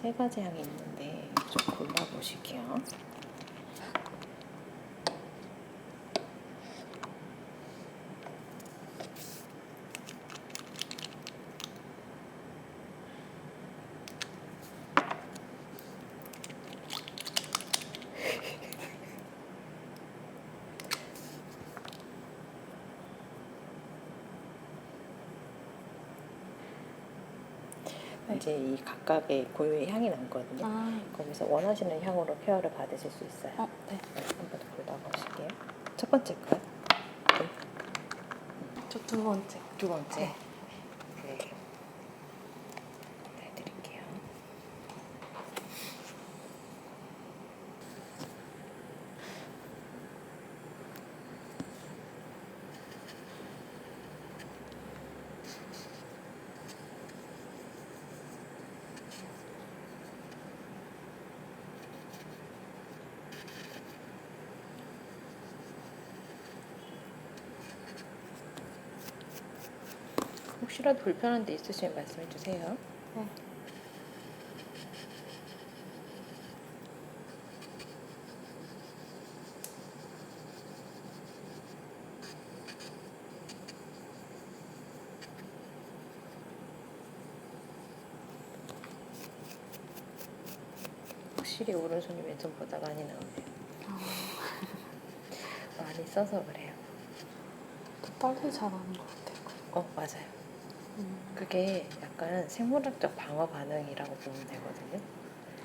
세 가지 향이 있는데 좀 골라보실게요. 이제 이 각각의 고유의 향이 남거든요. 거기서 원하시는 향으로 케어를 받으실 수 있어요. 네. 한번 더 골라보실게요. 첫 번째 거요? 네. 저 두 번째. 두 번째. 네. 네. 네, 드릴게요. 혹시라도 불편한 데 있으시면 말씀해 주세요. 네. 확실히 오른손이 왼손보다 많이 나오네요. 많이 써서 그래요. 더 빨리 자라는 것 같아요. 맞아요. 그게 약간 생물학적 방어 반응이라고 보면 되거든요.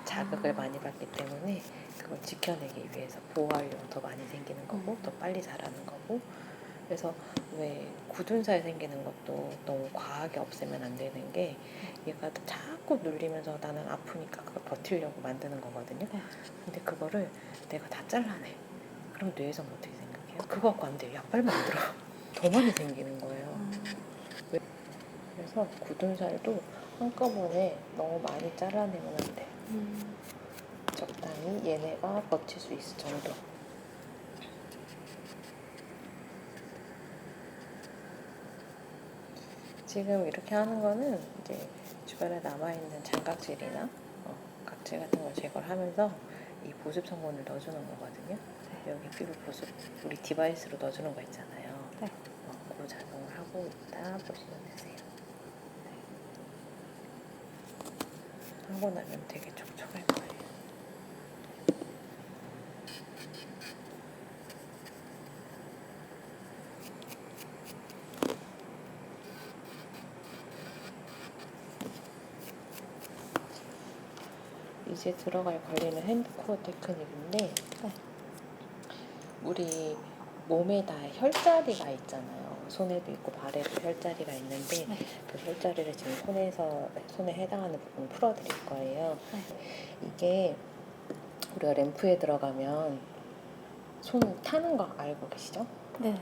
자극을 많이 받기 때문에 그걸 지켜내기 위해서 보호하려고 더 많이 생기는 거고 더 빨리 자라는 거고. 그래서 왜 굳은 살 생기는 것도 너무 과하게 없애면 안 되는 게 얘가 자꾸 눌리면서 나는 아프니까 그걸 버티려고 만드는 거거든요. 네. 근데 그거를 내가 다 잘라내. 그럼 뇌에서는 어떻게 생각해요? 그거 갖고 안 돼요. 약발 만들어. 더 많이 생기는 거예요. 그래서 굳은 살도 한꺼번에 너무 많이 잘라내면 안 돼요. 적당히 얘네가 버틸 수 있을 정도. 지금 이렇게 하는 거는 이제 주변에 남아있는 장각질이나 각질 같은 걸 제거를 하면서 이 보습 성분을 넣어주는 거거든요. 여기 피부 보습 우리 디바이스로 넣어주는 거 있잖아요. 네. 그 작용을 하고 있다 보시면 되세요. 하고 나면 되게 촉촉할 거예요. 이제 들어갈 관리는 핸드코어 테크닉인데 우리 몸에 다 혈자리가 있잖아요. 손에도 있고 발에도 혈자리가 있는데 그 혈자리를 지금 손에 해당하는 부분 풀어드릴 거예요. 이게 우리가 램프에 들어가면 손 타는 거 알고 계시죠? 네.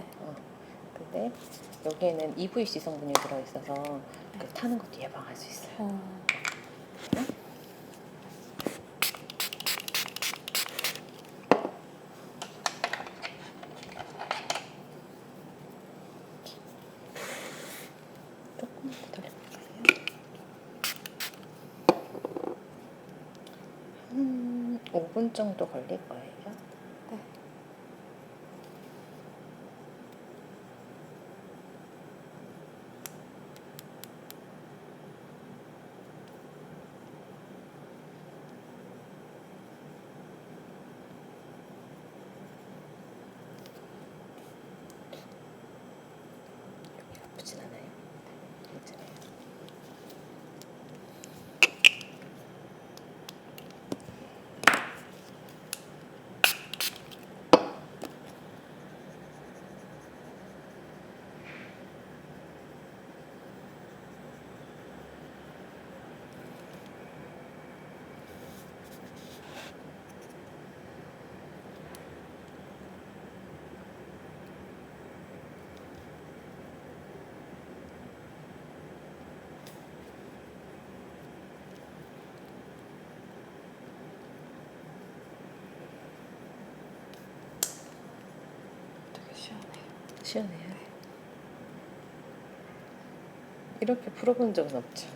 근데 여기에는 EVC 성분이 들어있어서 그 타는 것도 예방할 수 있어요. 조금 기다려볼게요. 5분 정도 걸릴 거예요. 네. 여기 아프진 않아요? 괜찮아요. 되게 시원해요. 시원해요. 이렇게 풀어본 적은 없죠?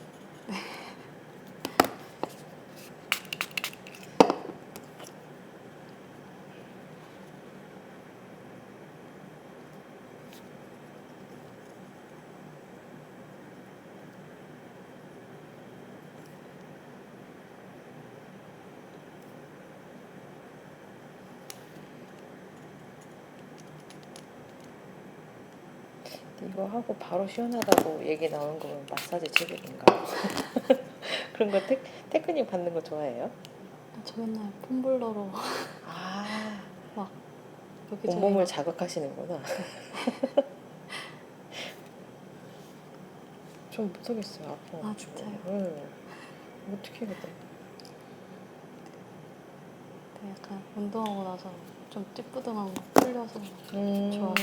이거 하고 바로 시원하다고 얘기 나온 거면 마사지 제격인가요? 그런 거 테크닉 받는 거 좋아해요? 저 맨날 폼블러로 아, 막 여기저기 온몸을 막 자극하시는구나. 좀 못하겠어요. 아파. 아, 진짜요? 응. 어떻게 해야 돼? 약간 운동하고 나서 좀 찌뿌둥한 거 풀려서 좋아요.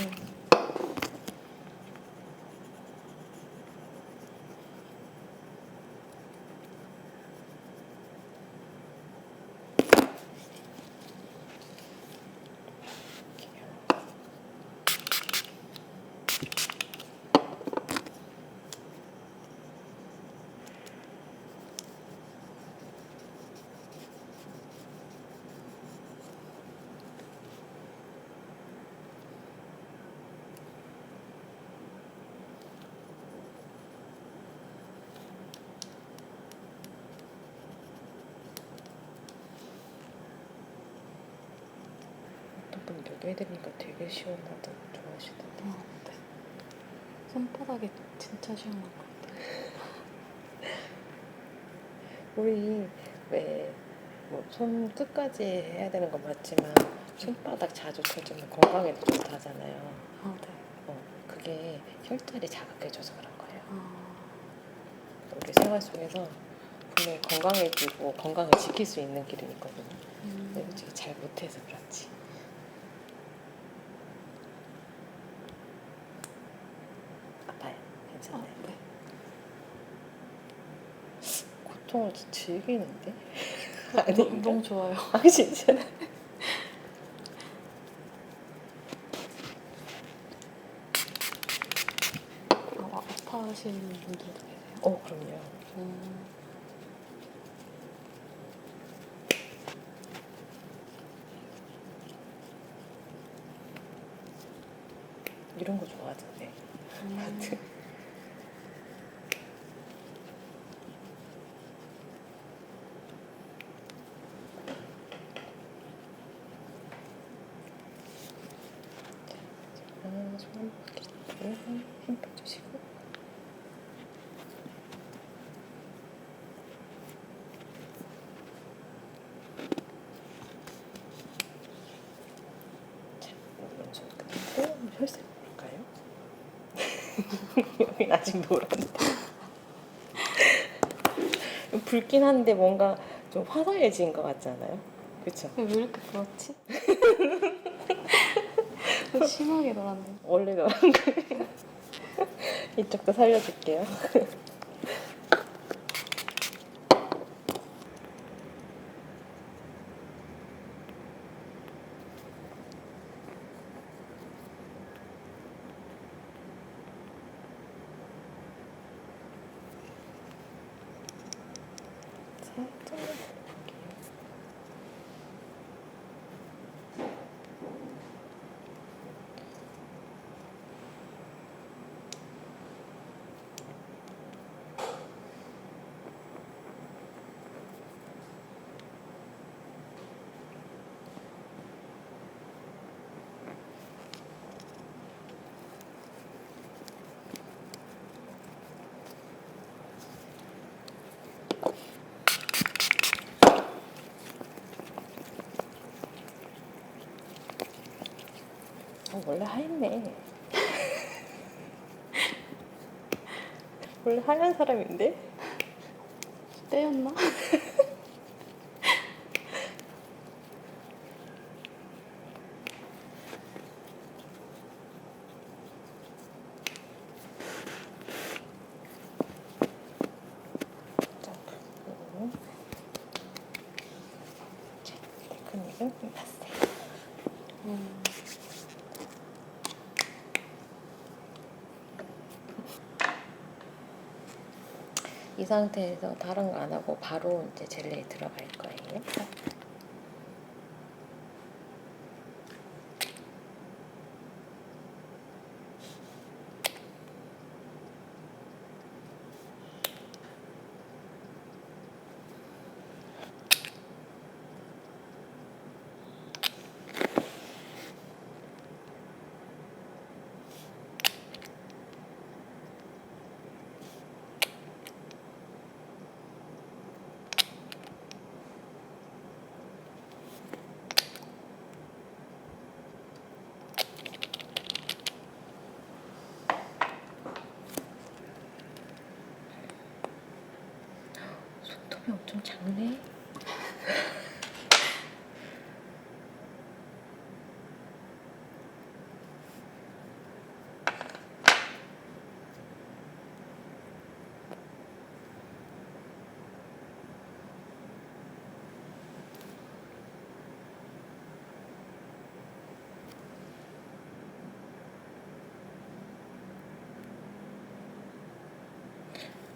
어떤 분 여기 해드리니까 되게 시원하다고 좋아하시던데. 네. 손바닥이 진짜 시원한 것 같아요. 우리 왜 뭐 손 끝까지 해야 되는 건 맞지만 손바닥 자주 쳐주면 건강에도 좋다잖아요. 네. 그게 혈자리 자극해줘서 그런 거예요. 아, 우리 생활 속에서 분명히 건강해지고 건강을 지킬 수 있는 길은 있거든요. 근데 솔직히 잘 못해서 그렇지. 아파요. 괜찮아요. 네. 고통을 즐기는데? 너무 좋아요. 아 진짜? 아파하시는 분들도 계세요? 그럼요. 이런 거 좋아하던데. 하여튼. 손 이렇게 힘 빼주시고. 자, 오른손 끝으로 혈색 볼까요? 여기 아직 노란데. 붉긴 한데 뭔가 좀 화사해진 것 같지 않아요? 그쵸? 왜 이렇게 그렇지? 심하게 놀았네. 원래 노란 거예요. 이쪽도 살려줄게요. 살짝 볼게요. 원래 하얗네. 원래 하얀 사람인데? 떼였나? 자, 그리고 테크닉은 끝났어요. 이 상태에서 다른 거 안 하고 바로 이제 젤리에 들어갈 거예요. 엄청 작네.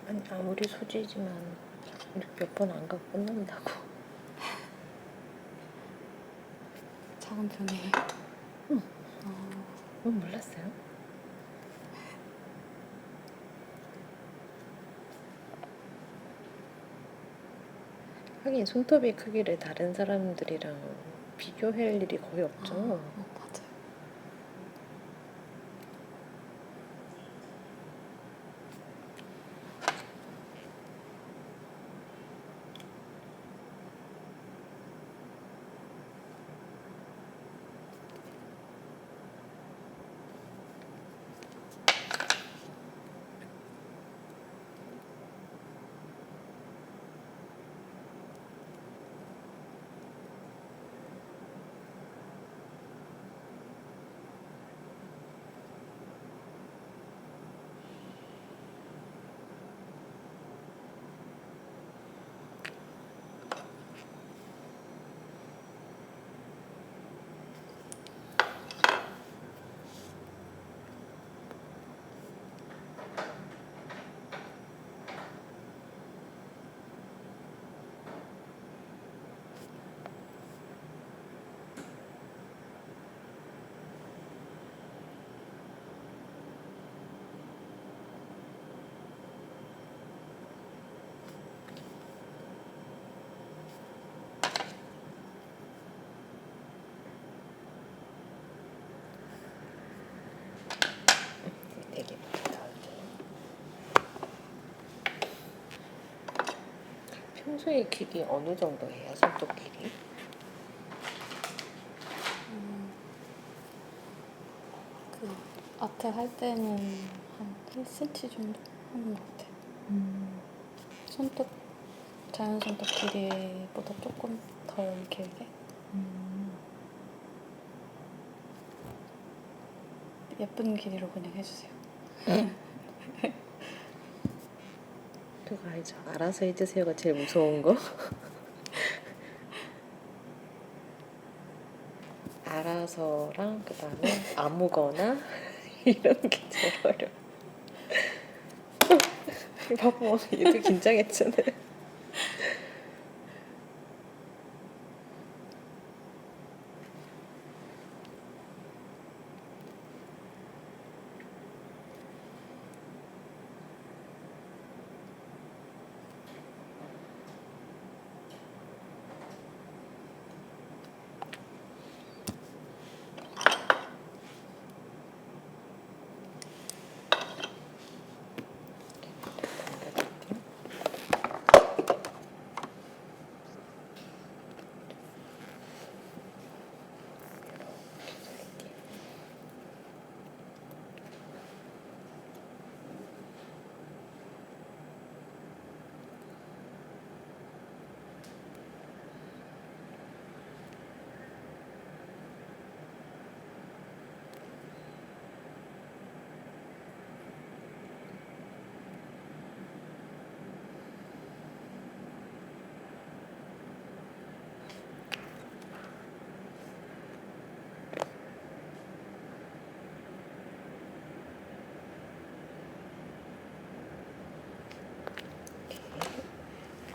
아니 아무리 소지지만 몇 번 안 가고 끝난다고. 작은 편이에요? 응. 어, 몰랐어요? 하긴 손톱의 크기를 다른 사람들이랑 비교할 일이 거의 없죠. 맞아요. 되게 평소에 길이 어느 정도 해요? 손톱 길이? 그 아트 할 때는 한 1cm 정도 하는 것 같아요. 손톱, 자연 손톱 길이보다 조금 덜 길게. 예쁜 길이로 그냥 해주세요. 그거 알죠? 알아서 해주세요가 제일 무서운 거. 알아서랑 그 다음에 아무거나 이런 게 제일 어려워. 봐봐, 얘도 긴장했잖아요.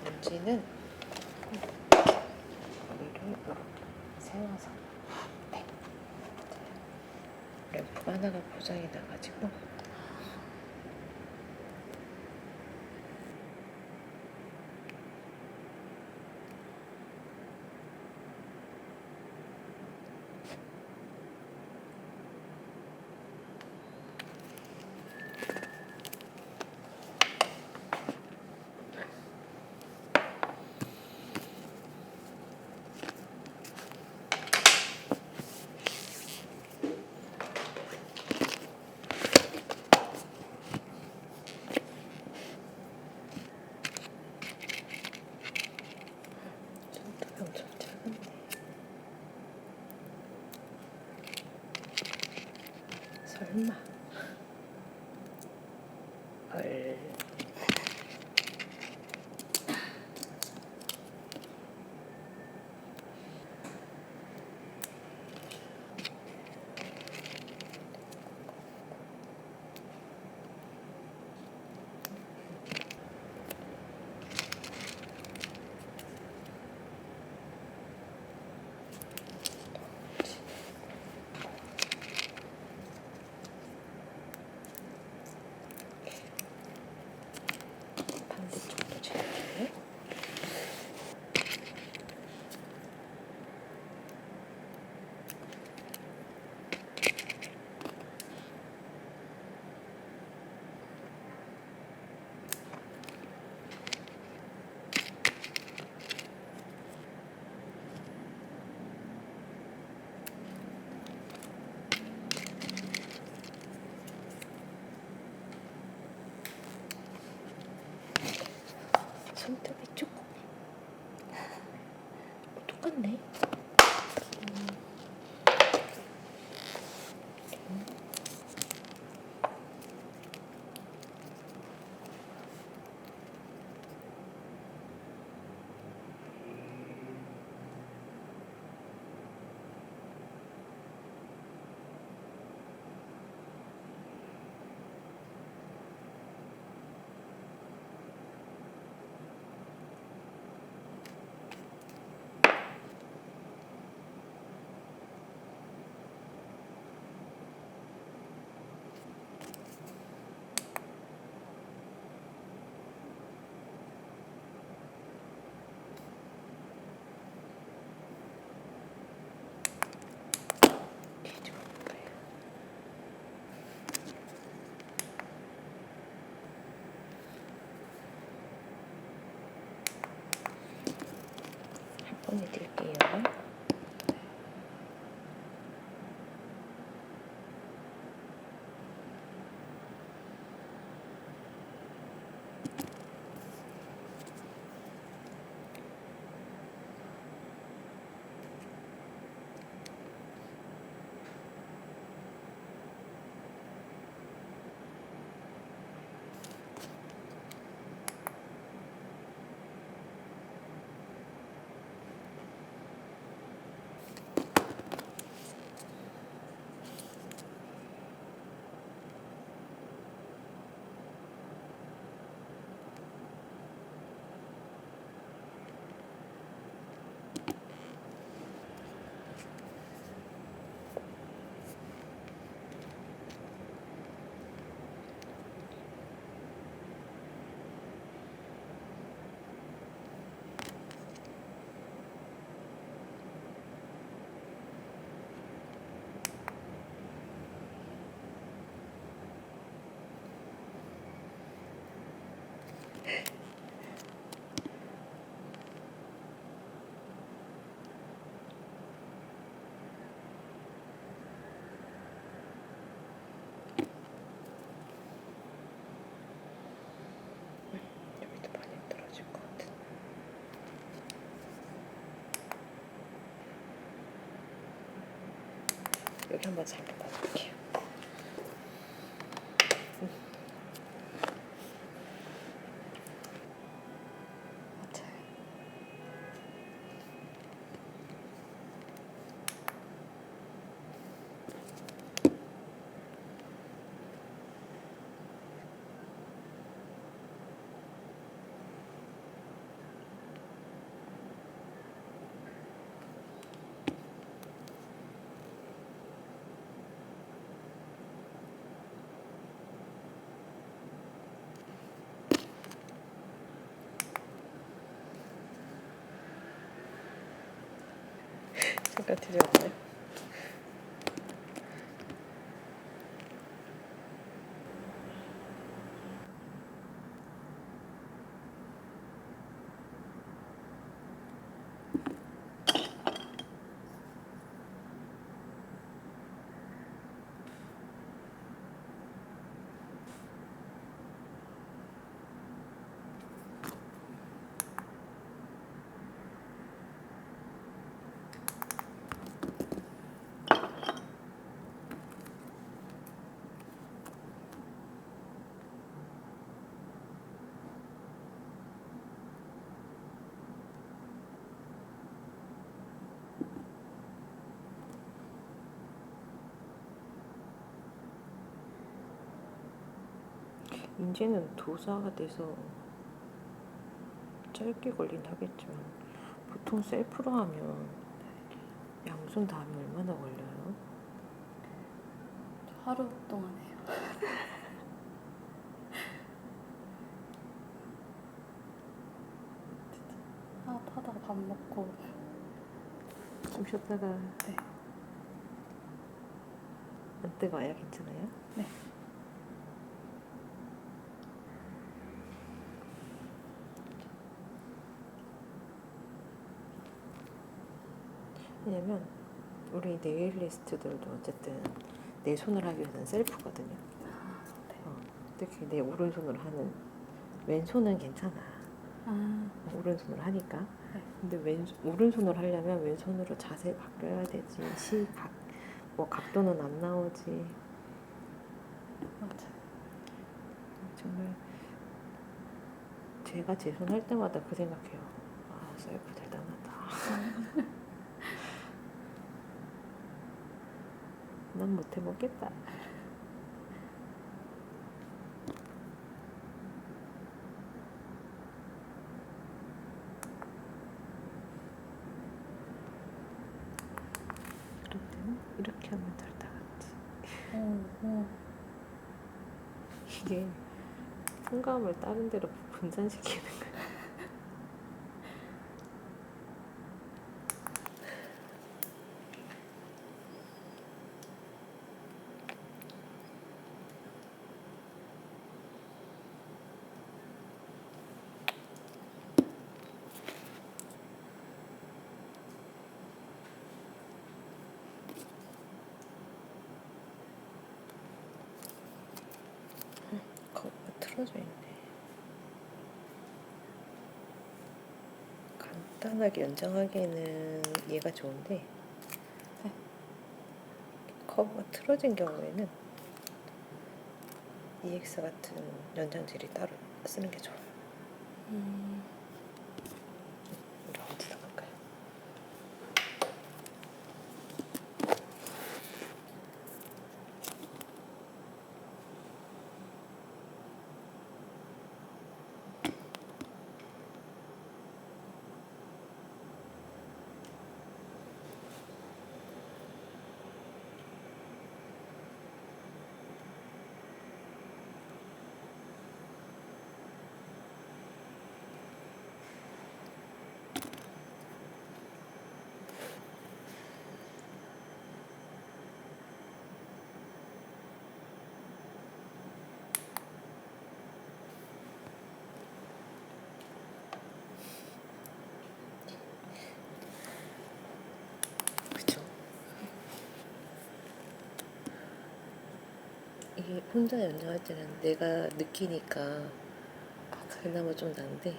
먼지는 머리를 세워서 네. 램프가 하나가 고장이 나가지고 설마. 헐. 반대쪽도 재볼래? 손톱이 조금 똑같네. 보내드릴게요. 여기도 많이 떨어질 것 같은. 여기 한번 잘 받아볼게요. 맞아요. 잠깐 드려볼래요? 이제는 도사가 돼서 짧게 걸린 하겠지만 보통 셀프로 하면 양손 다 하면 얼마나 걸려요? 하루 동안 해요. 하다가 밥 먹고 좀 쉬었다가 네. 안 뜨거워요? 괜찮아요? 네. 왜냐면 우리 네일리스트들도 어쨌든 내 손을 하기 위해서는 셀프거든요. 네. 특히 내 오른손으로 하는 왼손은 괜찮아. 오른손으로 하니까. 네. 근데 오른손으로 하려면 왼손으로 자세 바뀌어야 되지. 뭐 각도는 안 나오지. 맞아요. 정말 제가 제 손 할 때마다 그 생각해요. 아, 셀프 대단하다. 난 못 해먹겠다. 그럴 때는 이렇게 하면 잘 나갔지. 이게 풍감을 다른 데로 분산시키는 거야. 거기가 틀어져 있네. 간단하게 연장하기에는 얘가 좋은데 네. 커브가 틀어진 경우에는 EX 같은 연장질이 따로 쓰는 게 좋아요. 우리 어디 나갈까요? 그쵸? 이게 혼자 연주할 때는 내가 느끼니까 그나마 좀 난데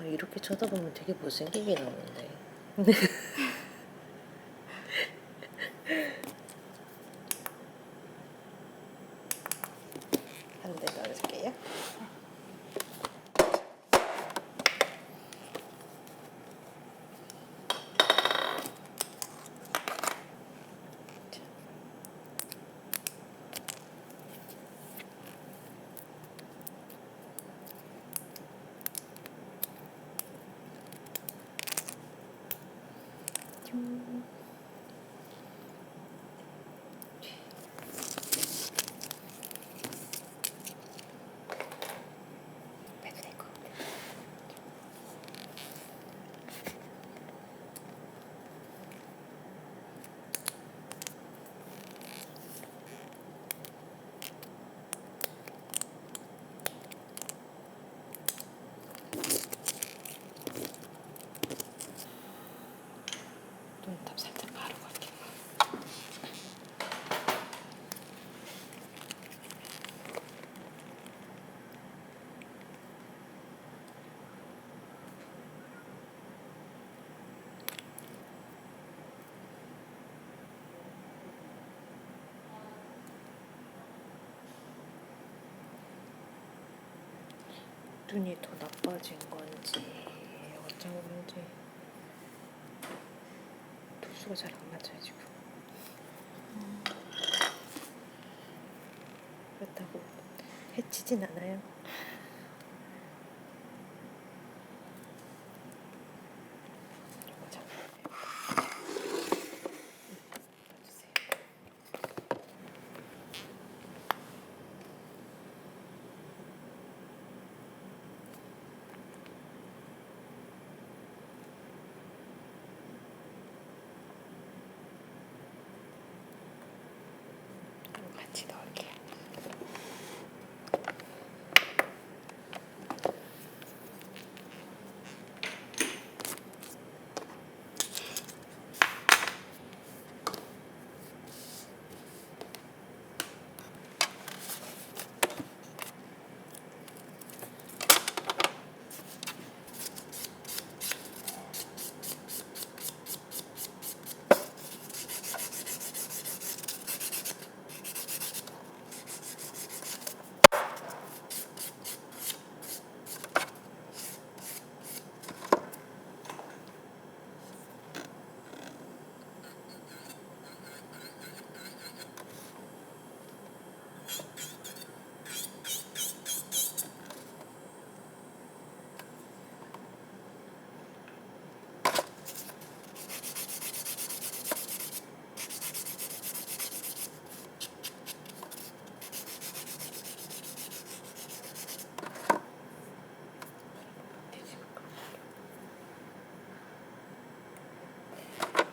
이렇게 쳐다보면 되게 못생기게 나오는데 한 대 넣어줄게요. 눈썹 살짝 바르고 갈게요. 눈이 더 나빠진 건지 어쩐 건지 도수가 잘 안 맞아요 지금. 그렇다고 해치진 않아요. 자, 봐주세요. 같이 넣을게요.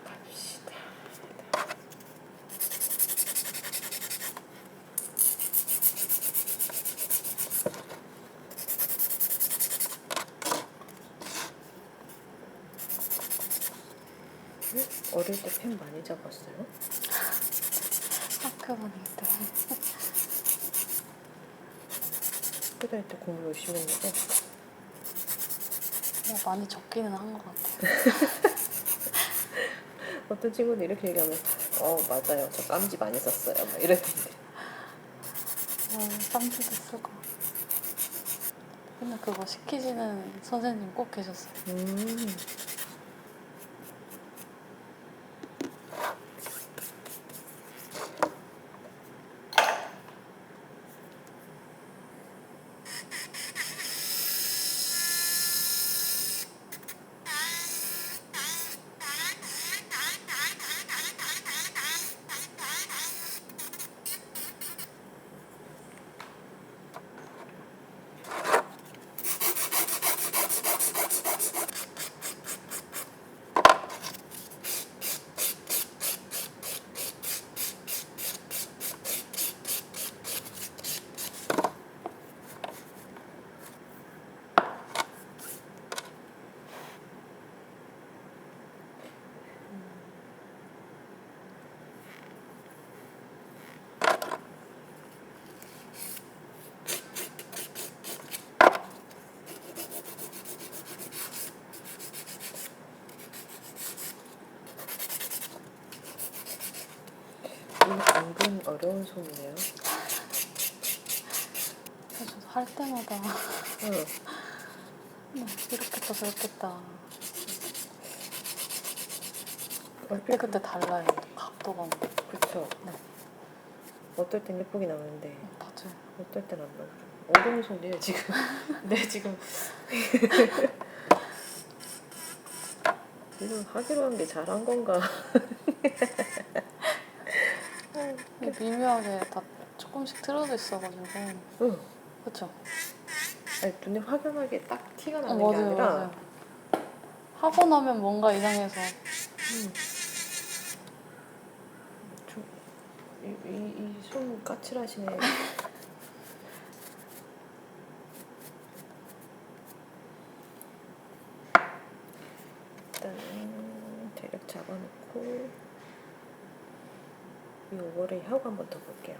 갑시다. 어릴 때 펜 많이 잡았어요? 학교 다닐 때. 학교 다닐 때 공부 열심히 했는데 뭐 많이 적기는 한 것 같아요. 어떤 친구는 이렇게 얘기하면 맞아요. 저 깜지 많이 썼어요. 막 이랬는데 쌈지도 쓰고. 근데 그거 시키시는 선생님 꼭 계셨어요. 은근 어려운 손이네요. 그래서 할 때마다 응. 이렇겠다 저렇겠다. 얼핏 그때 달라요. 각도가. 그쵸. 네. 어떨 땐 예쁘게 나오는데 맞아요. 어떨 땐 안 나오죠. 어려운 손이에요 지금. 네 지금. 이건 하기로 한 게 잘한 건가? 이게 미묘하게 다 조금씩 틀어져 있어가지고. 응. 그쵸? 아니 눈에 확연하게 딱 티가 나는 게 맞아요, 아니라 맞아요. 하고 나면 뭔가 이상해서. 이 손 까칠하시네. 일단 대략 잡아놓고 이 오버레이 하고 한 번 더 볼게요.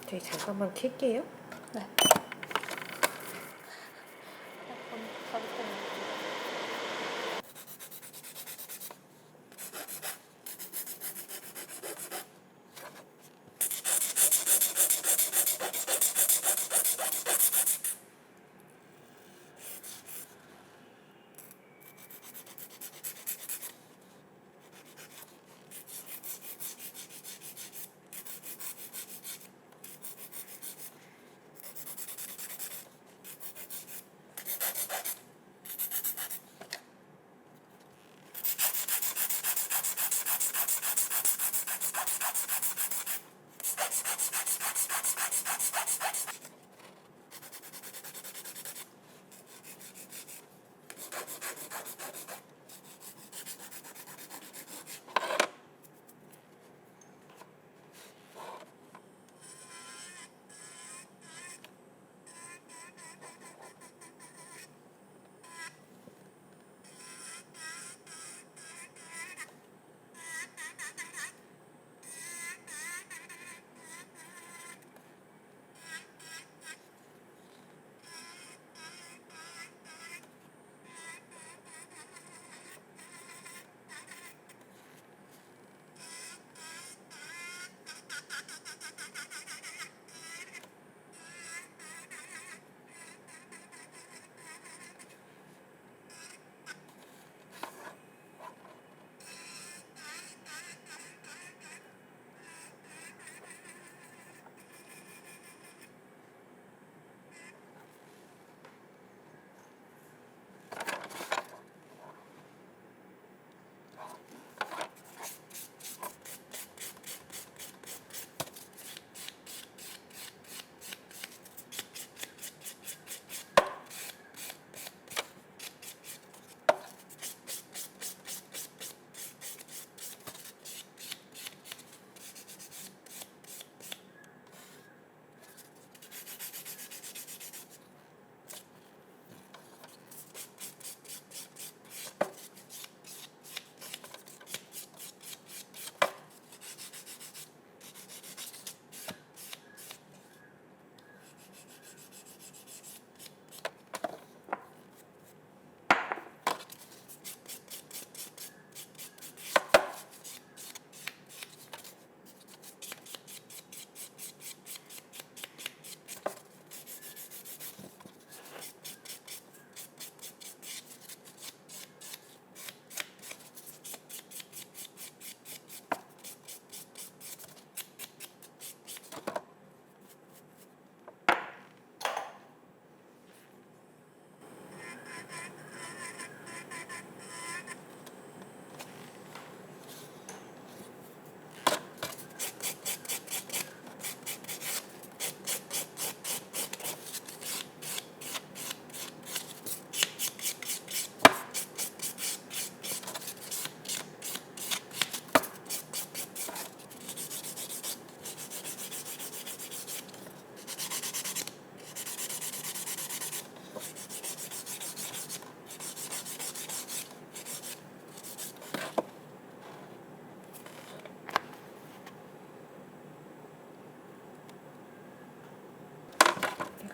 저희 잠깐만 킬게요. 네.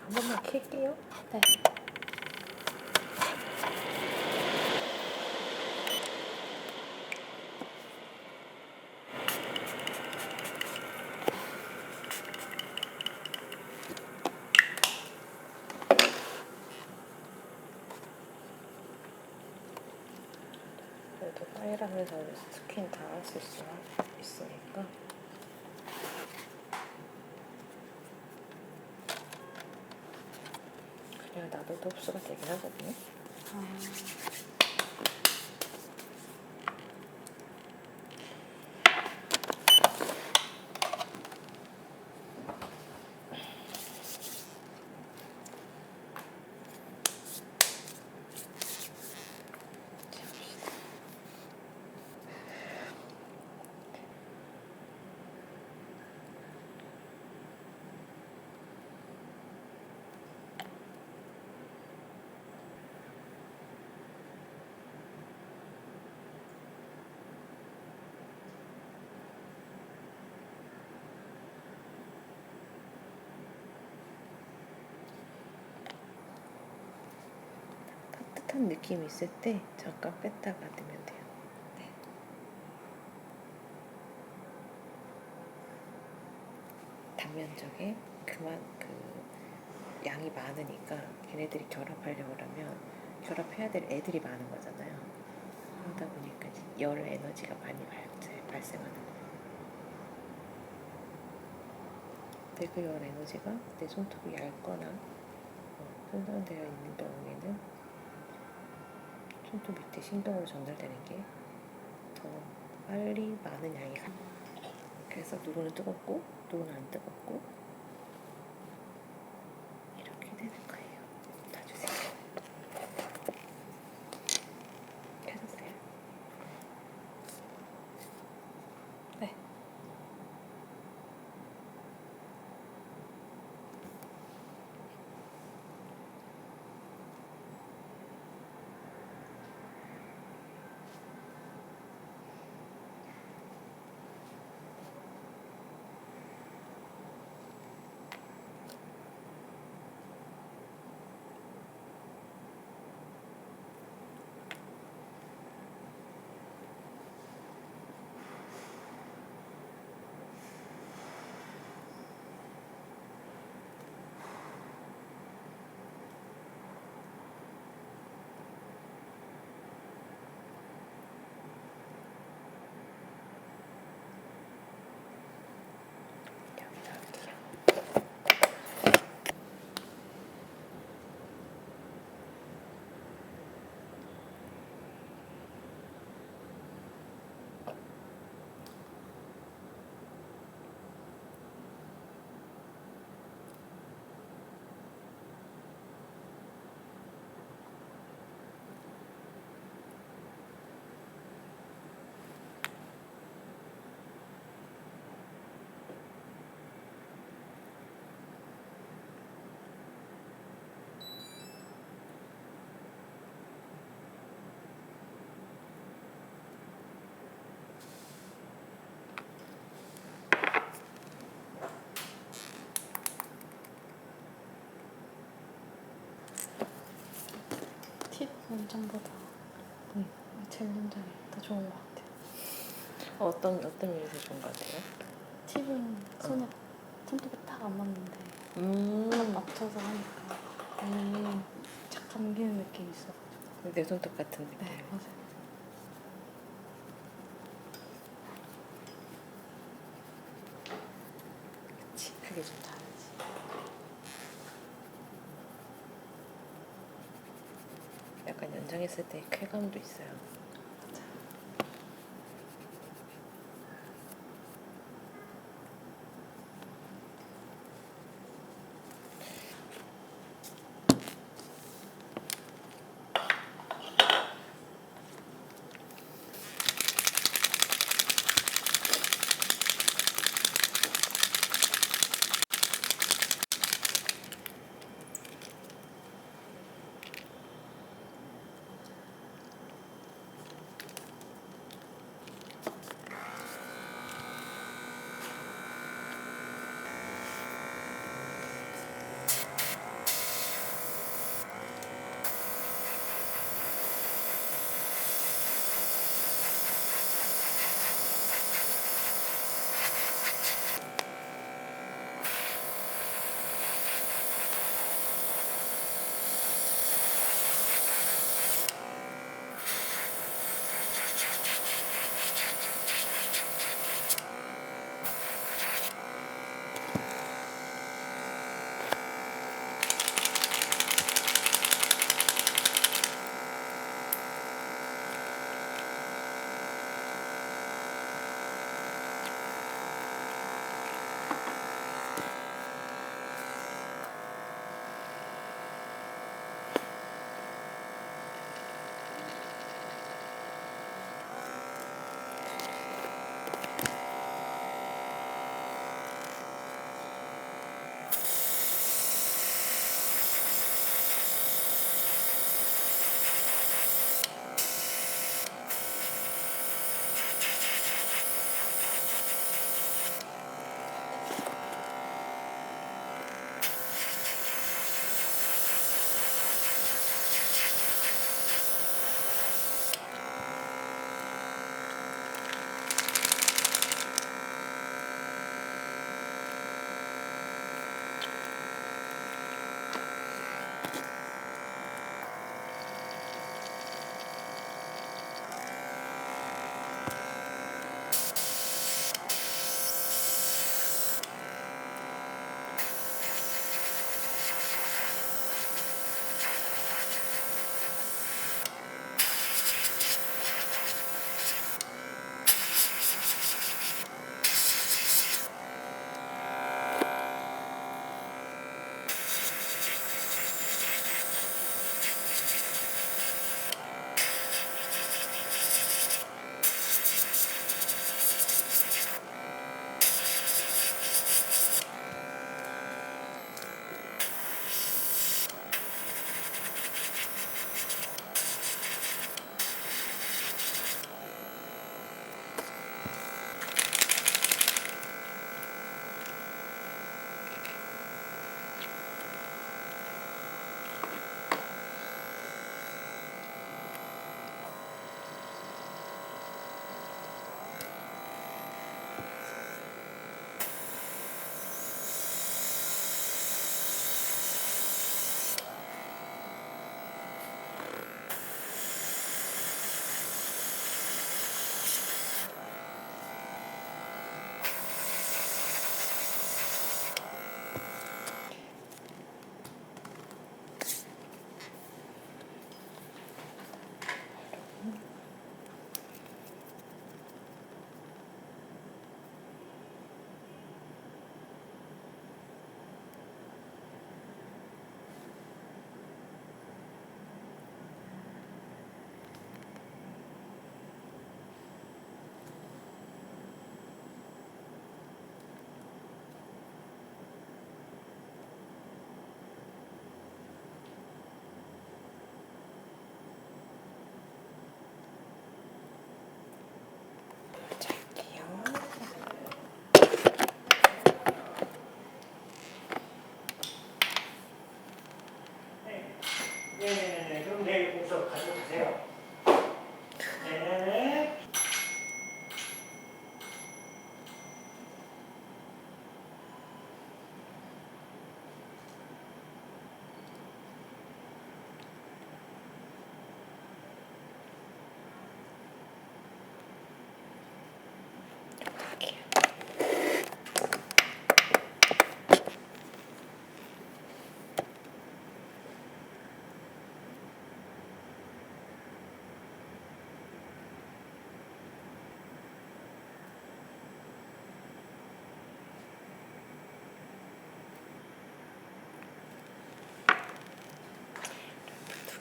한 번만 킬게요. 네. 그래도 파일하면서 스킨 다 쓸 수 있으니까. 그냥 놔둬도 흡수가 되긴 하거든요. 따뜻한 느낌이 있을 때 잠깐 뺐다가 넣으면 돼요. 네. 단면 쪽에 그만 양이 많으니까 걔네들이 결합하려고 하면 결합해야 될 애들이 많은 거잖아요. 그러다 보니까 열 에너지가 많이 발생하는 거예요. 근데 그 열 에너지가 내 손톱이 얇거나 손상되어 있는 경우에는 손톱 밑에 신경으로 전달되는 게 더 빨리 많은 양이 가. 그래서 누구는 뜨겁고 누구는 안 뜨겁고 이렇게 되는 거예요. 놔주세요. 펴졌어요? 네. 여기다 할게요. 팁 연장보다 젤 연장이 더 좋은 것 같아요. 어떤 면에서 좋은 것 같아요? 팁은 손톱에 딱 안 맞는데 딱 음, 맞춰서 하니까 착 감기는 느낌이 있어가지고. 내 손톱 같은 느낌. 네, 맞아요. 그치, 그게 좀 다르지. 약간 연장했을 때 쾌감도 있어요.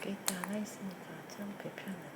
게이트 하나 있으니까 참 불편하네.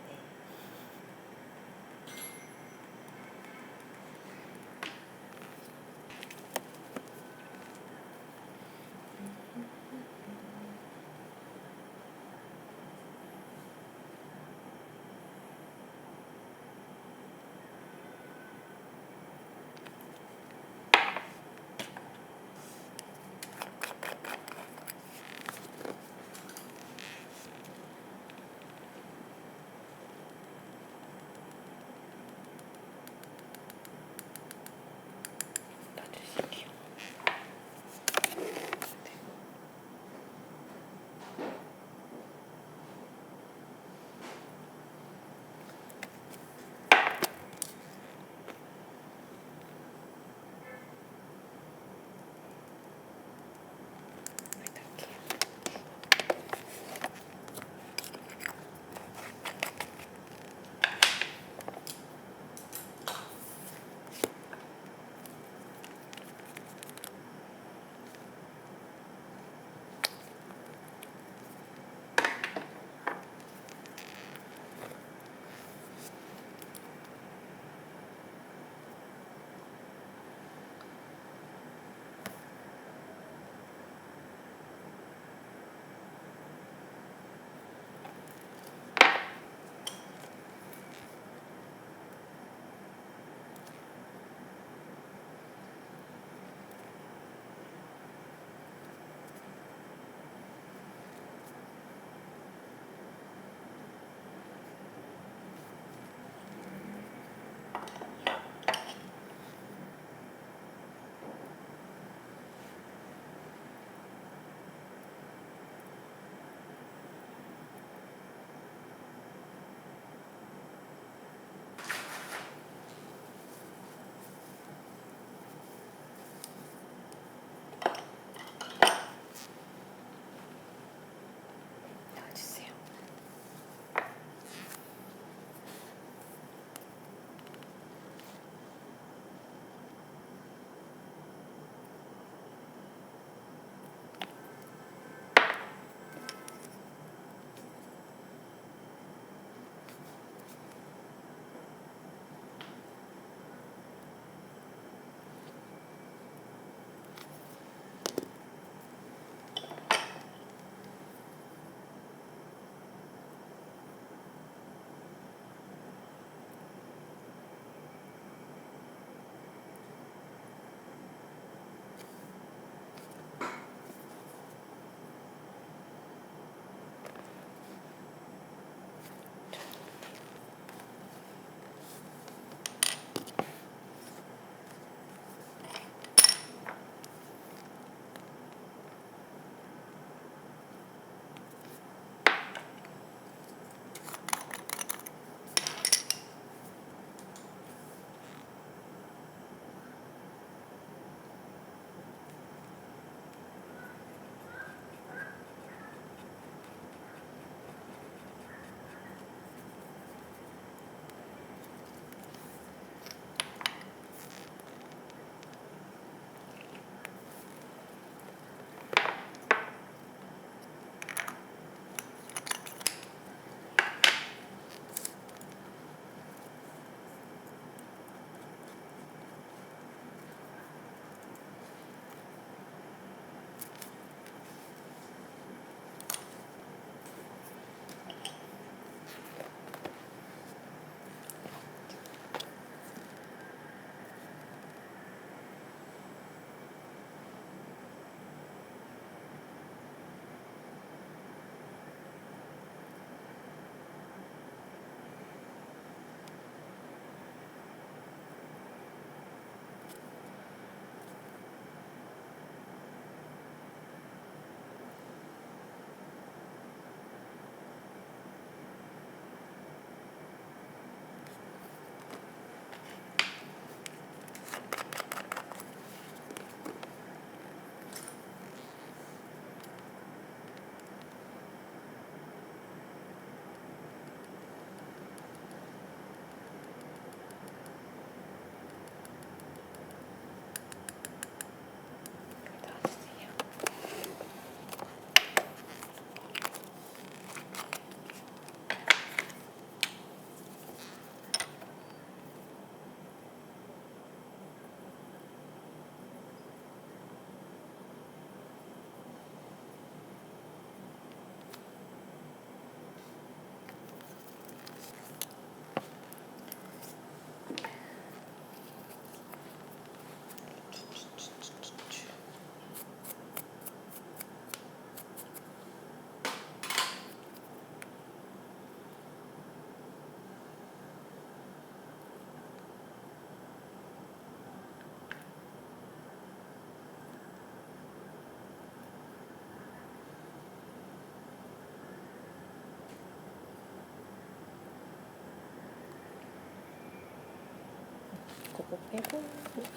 요거 빼고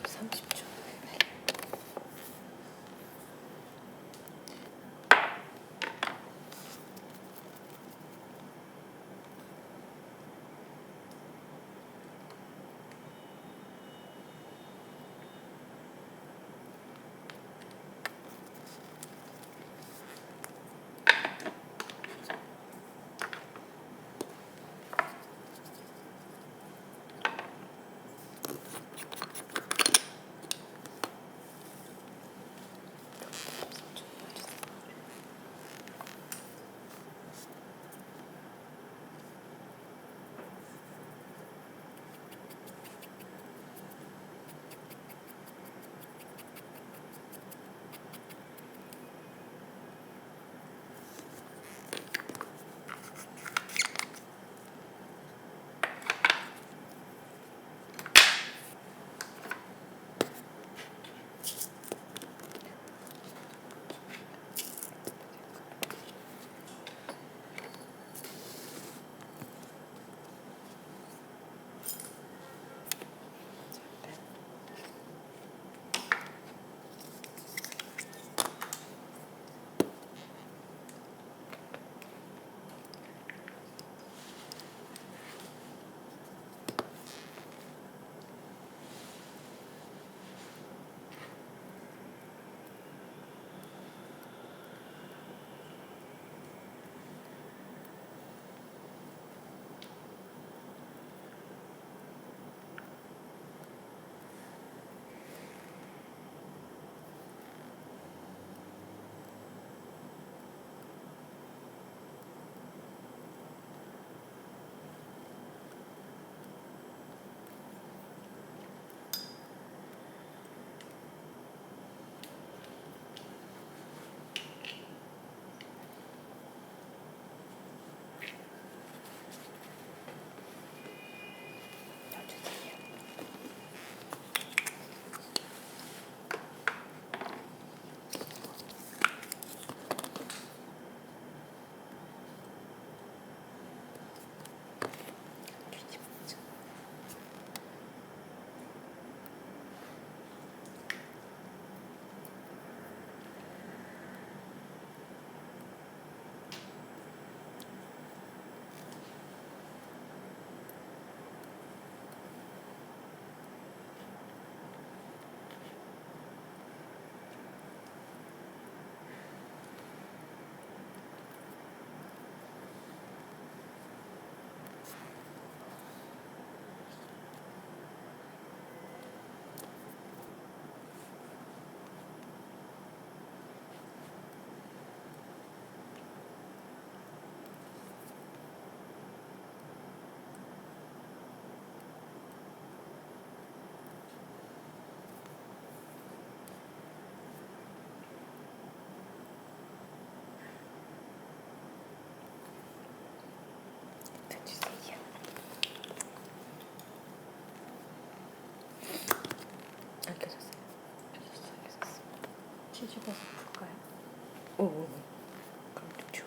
30초. 주세요. 안 켜졌어요. 켜졌어. 뒤집어서 볼까요? 오. 그럼 쭉.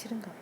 싫은가 봐.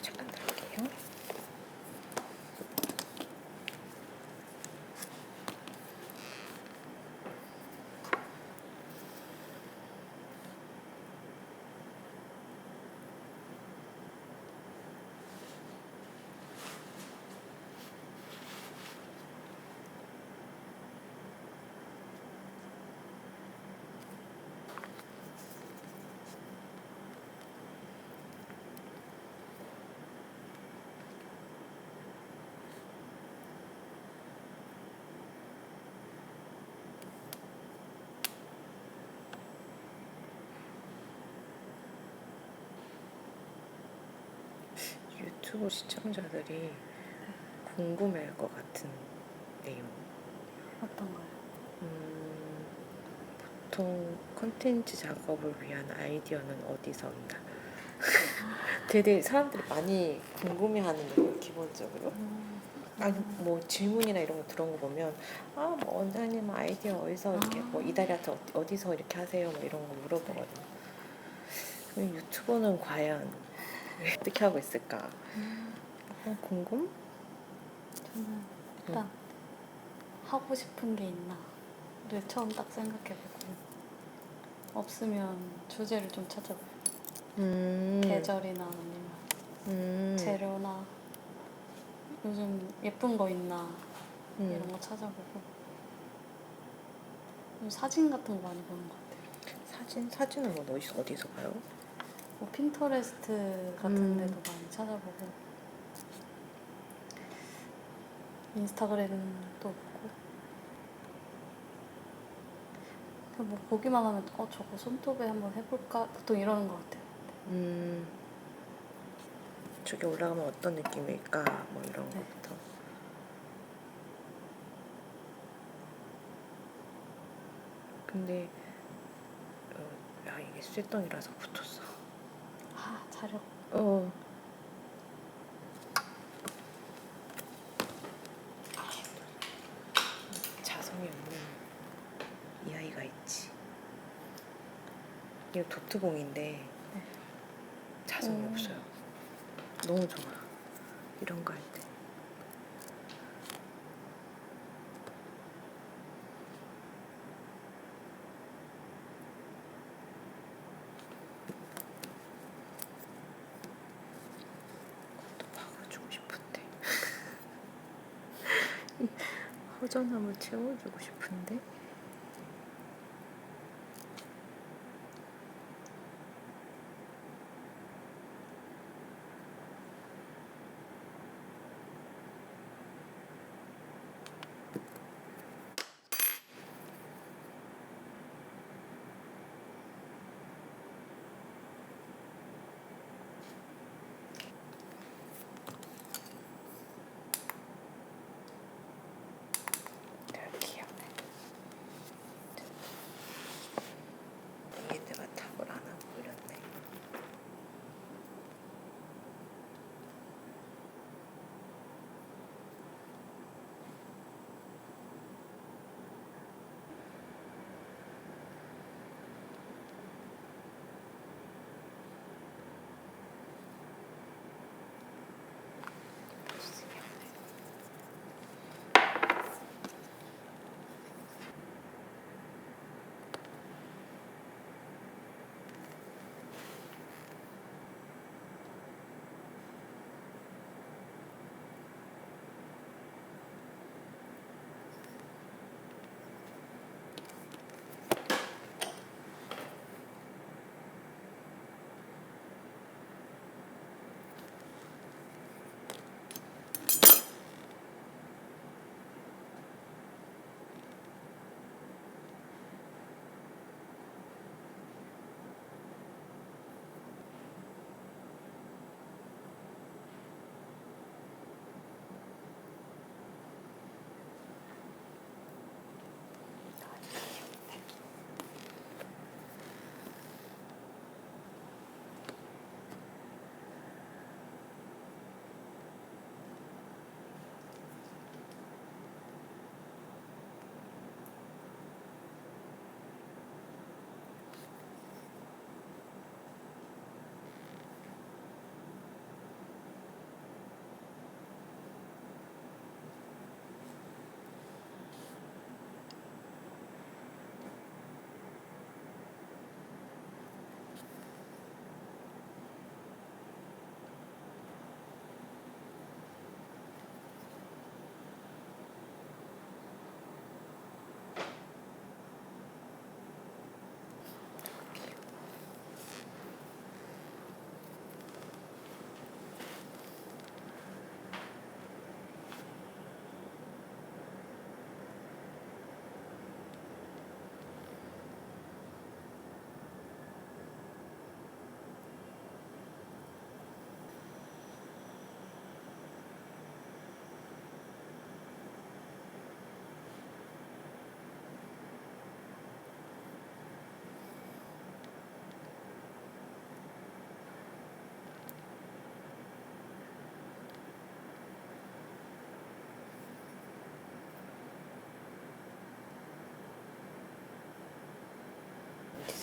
잠깐 들을게요. 유튜브 시청자들이 궁금해할 것 같은 내용. 어떤가요? 보통 콘텐츠 작업을 위한 아이디어는 어디서 온다? 되게 사람들이 많이 궁금해하는 거예요, 기본적으로. 아니 뭐 질문이나 이런 거 들어온 거 보면 뭐 원장님 아이디어 어디서 이렇게 뭐 이달이한테 어디서 이렇게 하세요? 뭐 이런 거 물어보거든요. 그럼 유튜버는 과연 어떻게 하고 있을까? 약간 궁금? 저는 일단 하고 싶은 게 있나를 처음 딱 생각해보고 없으면 주제를 좀 찾아봐요. 계절이나 아니면 재료나 요즘 예쁜 거 있나 이런 거 찾아보고 요즘 사진 같은 거 많이 보는 것 같아요. 사진은 뭐 어디서 봐요? 뭐 핀터레스트 같은 데도 많이 찾아보고 인스타그램도 보고 그냥 뭐 보기만 하면 저거 손톱에 한번 해볼까? 보통 이러는 것 같아요. 저기 올라가면 어떤 느낌일까? 뭐 이런 네. 것부터. 근데 이게 쇳덩이라서 붙었어. 자력. 자성이 없는 이 아이가 있지. 이거 도트공인데 자성이 없어요. 너무 좋아. 이런 거 할 때. 그것도 박아주고 싶은데. 허전함을 채워주고 싶은데. 이렇게요.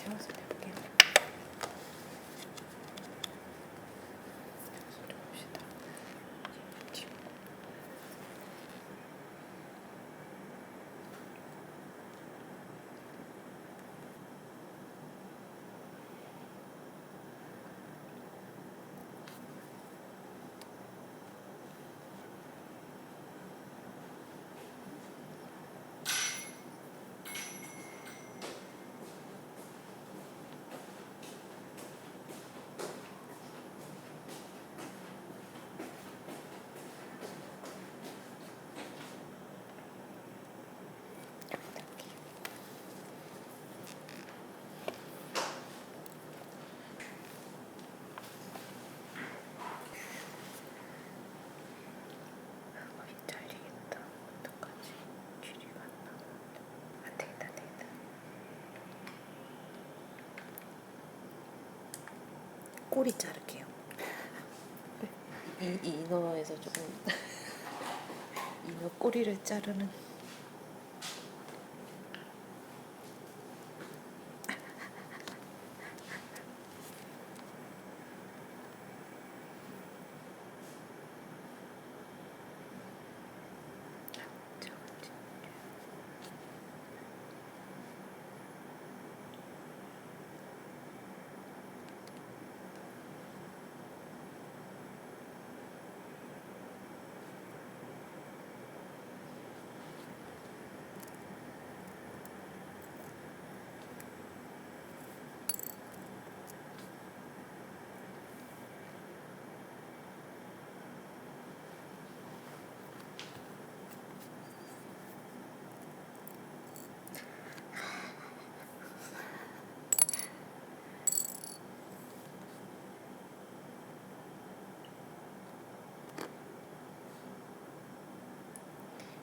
채워서 내볼게요. 좀 봅시다. 지우고. 잘리겠다. 어떡하지? 길이가 안 나오는데. 안 되겠다, 안 되겠다. 꼬리 자를게요. 이 이너에서 조금 이너 꼬리를 자르는.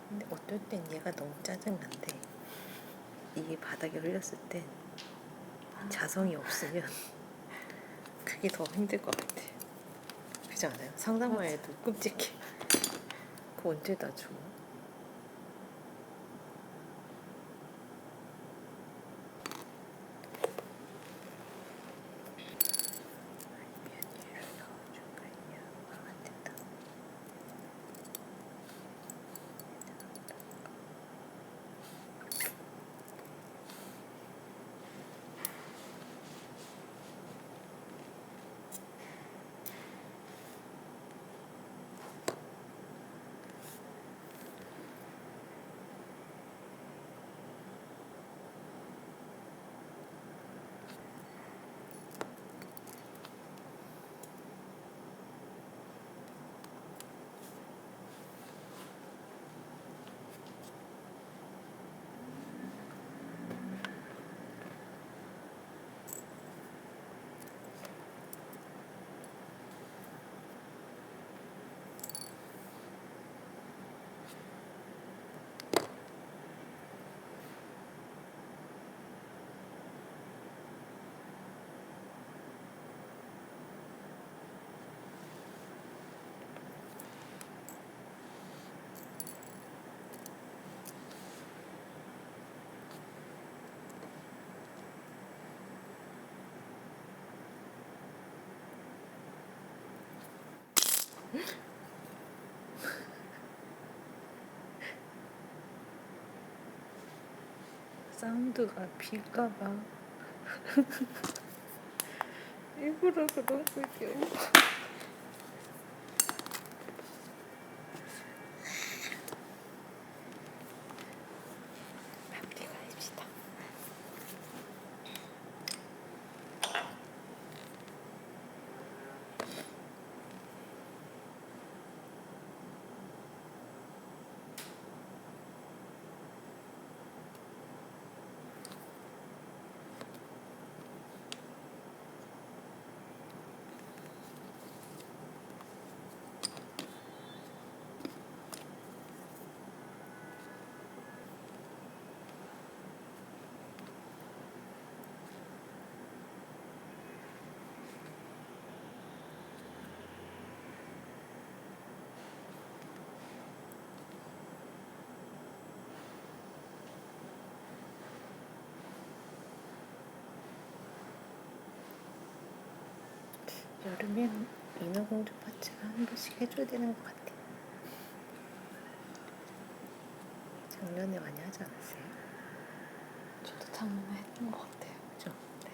근데 어떨 땐 얘가 너무 짜증난데 이게 바닥에 흘렸을 땐 자성이 없으면 그게 더 힘들 것 같아. 그렇지 않아요? 상상만 해도 끔찍해. 그거 언제 다 줘? 사운드가 빌까봐 일부러 그런 거죠. 앞뒤가 합시다. 여름엔 인어공주 파츠가 한 번씩 해줘야 되는 것 같아. 작년에 많이 하지 않았어요? 저도 작년에 했던 것 같아요. 그죠? 네.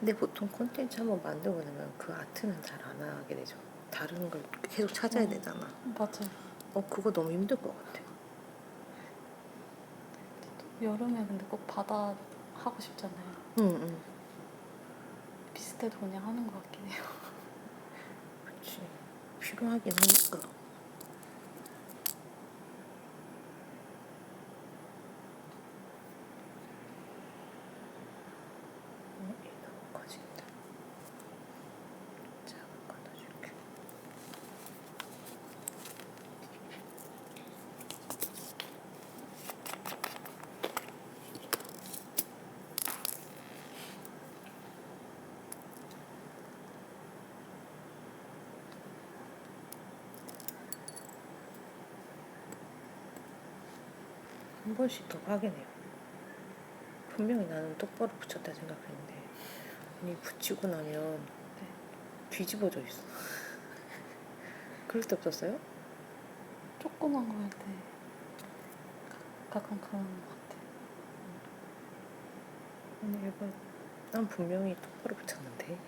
근데 보통 콘텐츠 한번 만들고 나면 그 아트는 잘 안 하게 되죠. 다른 걸 계속 찾아야 되잖아. 맞아요. 그거 너무 힘들 것 같아. 여름에 근데 꼭 바다 하고 싶잖아요. 응. 비슷해도 그냥 하는 것 같긴 해요. 그치. 필요하긴 하니까. 얘 너무 커진다. 작은 거 넣어줄게. 한 번씩 더 파괴네요. 분명히 나는 똑바로 붙였다 생각했는데 아니 붙이고 나면 뒤집어져 있어. 그럴 때 없었어요? 조그만 거 할 때 가끔 그런 것 같아요. 아니 얘가 난 분명히 똑바로 붙였는데.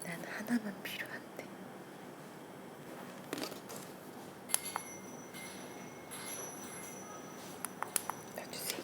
난 하나만 필요한데. 놔주세요.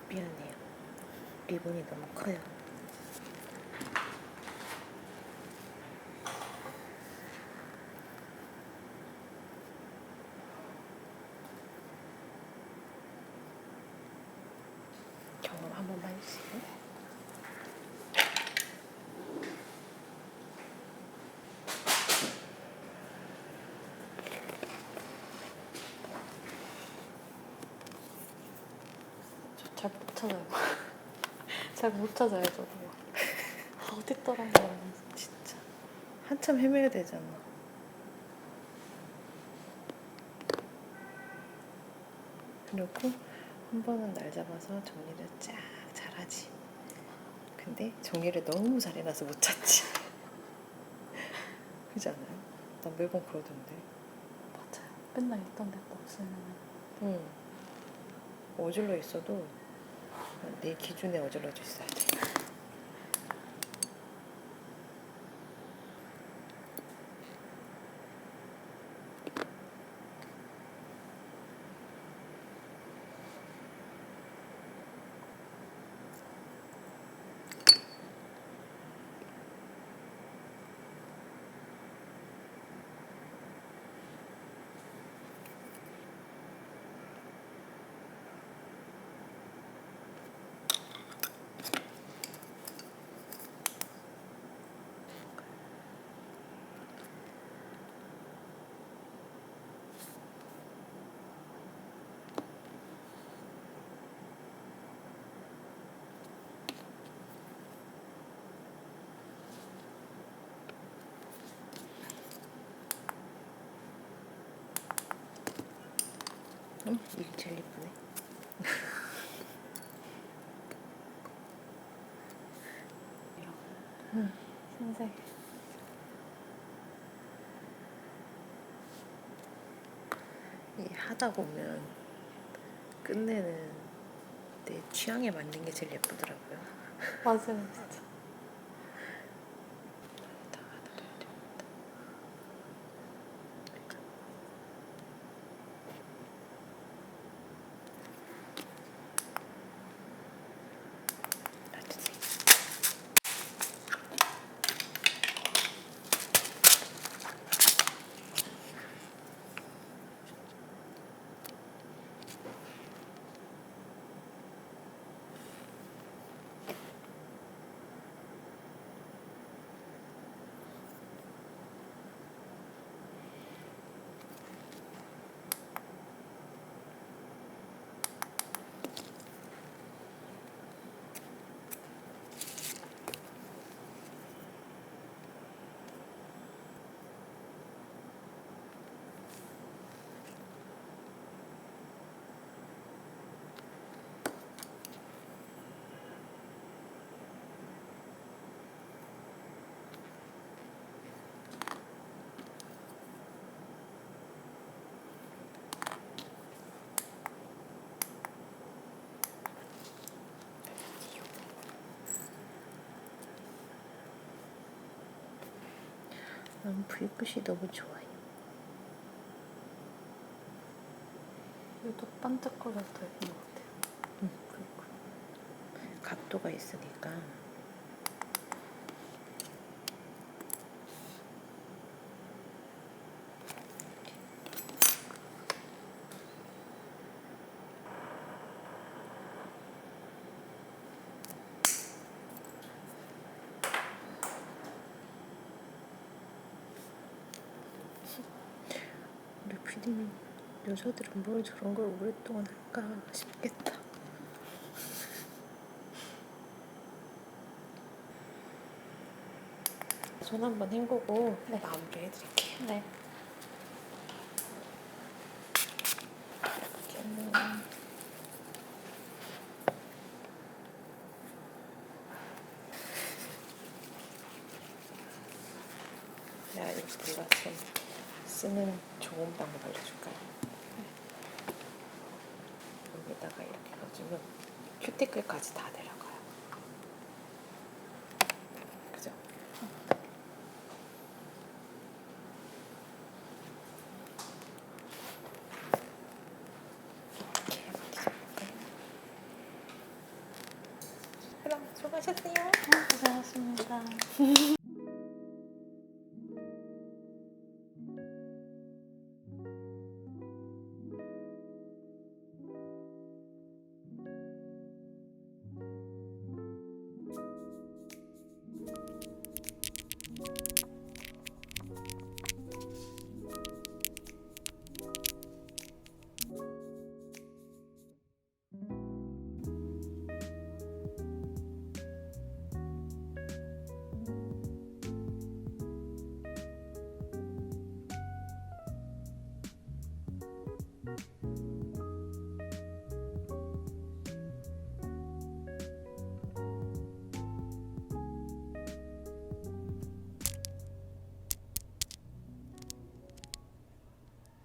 미안해요. 리본이 너무 커요. 경험 한 번만 해주세요. 저 잘 못 찾아요. 잘 못 찾아요, 저도. 어딨더라, 진짜. 한참 헤매야 되잖아. 그리고 한 번은 날 잡아서 정리를 쫙 잘하지. 근데 정리를 너무 잘해놔서 못 찾지. 그렇지 않아요? 난 매번 그러던데. 맞아요. 맨날 있던 데가 없으면 응. 어질러 있어도 내 기준에 어질러져 있어야 돼. 이게 제일 예쁘네. 흰색. 이 하다 보면 끝내는 내 취향에 맞는 게 제일 예쁘더라고요. 맞아요, 진짜. 다 하나 더 해야 되겠다. 놔두세요. 난 불빛이 너무 좋아요. 유독 반짝거려서 더 예쁜 것 같아요. 그리고 각도가 있으니까. 우리 PD님, 여자들은 뭘 저런 걸 오랫동안 할까 싶겠다. 손 한번 헹구고 마무리해드릴게요. 네. 내가 네가 좀 쓰는 좋은 방법 알려줄까요? 여기다가 이렇게 넣어주면 큐티클까지 다 내려가요. 그죠? 이렇게 한번 뒤져볼까요? 그럼 수고하셨어요. 고생하셨습니다.